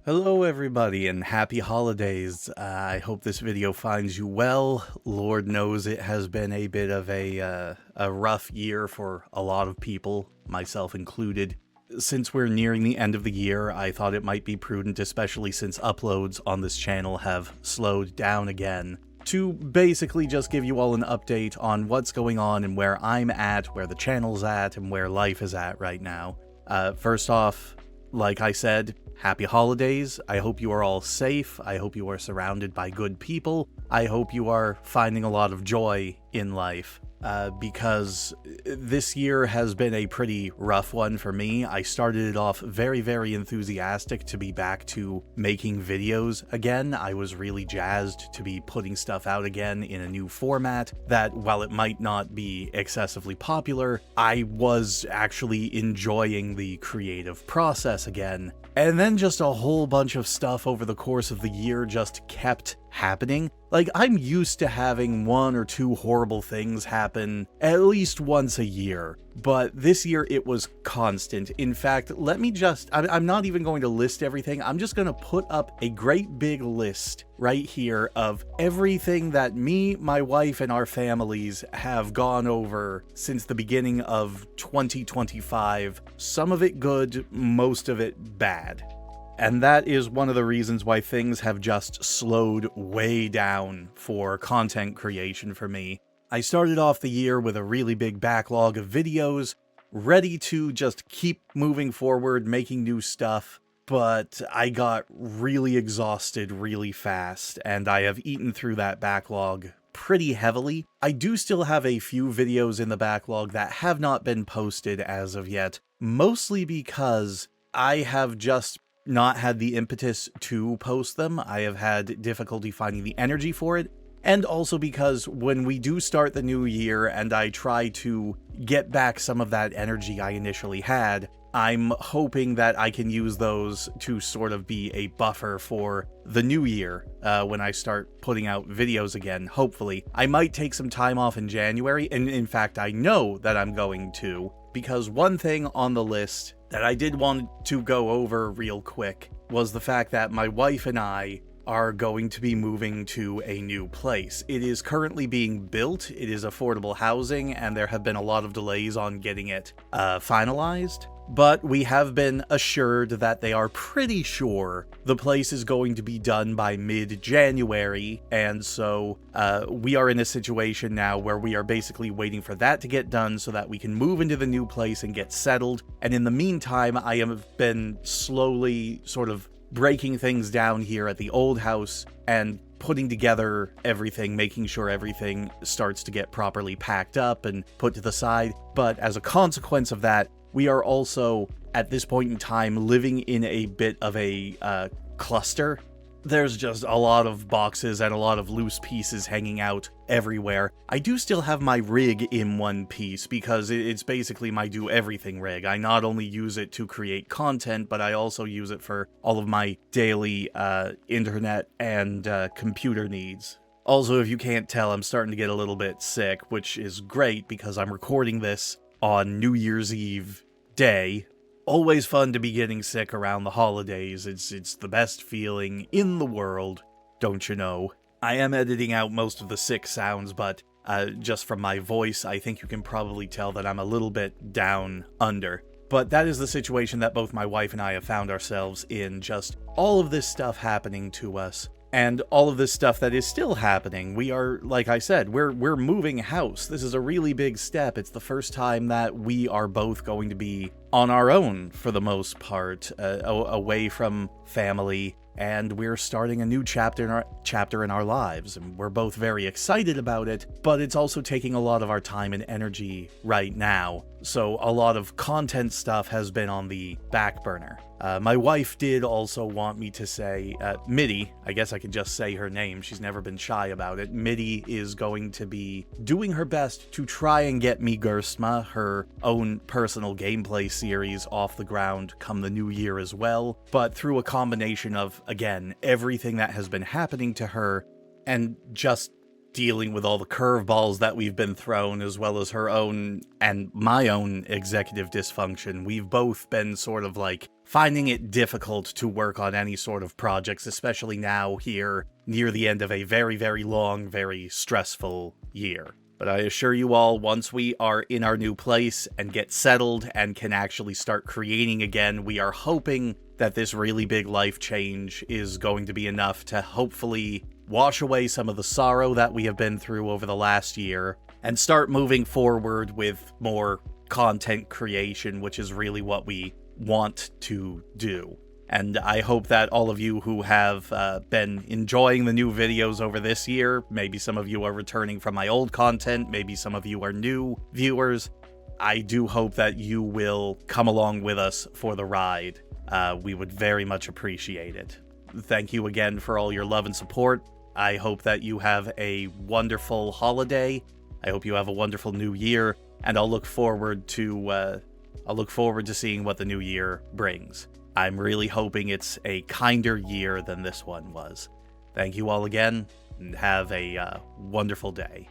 Hello everybody and happy holidays. I hope this video finds you well. Lord knows it has been a bit of a rough year for a lot of people, myself included. Since we're nearing the end of the year, I thought it might be prudent, especially since uploads on this channel have slowed down again, to basically just give you all an update on what's going on and where I'm at, where the channel's at, and where life is at right now. First off, like I said, happy holidays. I hope you are all safe. I hope you are surrounded by good people. I hope you are finding a lot of joy in life. Because this year has been a pretty rough one for me. I started it off very enthusiastic to be back to making videos again. I was really jazzed to be putting stuff out again in a new format that, while it might not be excessively popular, I was actually enjoying the creative process again. And then just a whole bunch of stuff over the course of the year just kept happening. Like, I'm used to having one or two horrible things happen at least once a year, but this year it was constant. In fact, I'm not even going to list everything. I'm just going to put up a great big list right here of everything that me, my wife, and our families have gone over since the beginning of 2025. Some of it good, most of it bad. And that is one of the reasons why things have just slowed way down for content creation for me. I started off the year with a really big backlog of videos, ready to just keep moving forward, making new stuff, but I got really exhausted really fast, and I have eaten through that backlog pretty heavily. I do still have a few videos in the backlog that have not been posted as of yet, mostly because I have just not had the impetus to post them. I have had difficulty finding the energy for it, and also because when we do start the new year and I try to get back some of that energy I initially had, I'm hoping that I can use those to sort of be a buffer for the new year when I start putting out videos again, hopefully. I might take some time off in January, and in fact I know that I'm going to, because one thing on the list that I did want to go over real quick was the fact that my wife and I are going to be moving to a new place. It is currently being built, it is affordable housing, and there have been a lot of delays on getting it finalized. But we have been assured that they are pretty sure the place is going to be done by mid-January, and so we are in a situation now where we are basically waiting for that to get done so that we can move into the new place and get settled. And in the meantime, I have been slowly sort of breaking things down here at the old house and putting together everything, making sure everything starts to get properly packed up and put to the side. But as a consequence of that, we are also, at this point in time, living in a bit of a cluster. There's just a lot of boxes and a lot of loose pieces hanging out everywhere. I do still have my rig in one piece because it's basically my do-everything rig. I not only use it to create content, but I also use it for all of my daily internet and computer needs. Also, if you can't tell, I'm starting to get a little bit sick, which is great because I'm recording this on New Year's Eve day. Always fun to be getting sick around the holidays. It's the best feeling in the world, don't you know? I am editing out most of the sick sounds, but just from my voice, I think you can probably tell that I'm a little bit down under. But that is the situation that both my wife and I have found ourselves in, just all of this stuff happening to us. And all of this stuff that is still happening. We are, like I said, we're moving house. This is a really big step. It's the first time that we are both going to be on our own, for the most part, away from family, and we're starting a new chapter in our lives, and we're both very excited about it, but it's also taking a lot of our time and energy right now. So a lot of content stuff has been on the back burner. My wife did also want me to say, Mitty, I guess I can just say her name, she's never been shy about it. Mitty is going to be doing her best to try and get me Gerstma, her own personal gameplay series, off the ground come the new year as well, but through a combination of, again, everything that has been happening to her, and just dealing with all the curveballs that we've been thrown, as well as her own and my own executive dysfunction. We've both been sort of like finding it difficult to work on any sort of projects, especially now here near the end of a very, very long, very stressful year. But I assure you all, once we are in our new place and get settled and can actually start creating again, we are hoping that this really big life change is going to be enough to hopefully wash away some of the sorrow that we have been through over the last year and start moving forward with more content creation, which is really what we want to do. And I hope that all of you who have been enjoying the new videos over this year, maybe some of you are returning from my old content, maybe some of you are new viewers, I do hope that you will come along with us for the ride. We would very much appreciate it. Thank you again for all your love and support. I hope that you have a wonderful holiday. I hope you have a wonderful new year, and I'll look forward to seeing what the new year brings. I'm really hoping it's a kinder year than this one was. Thank you all again, and have a wonderful day.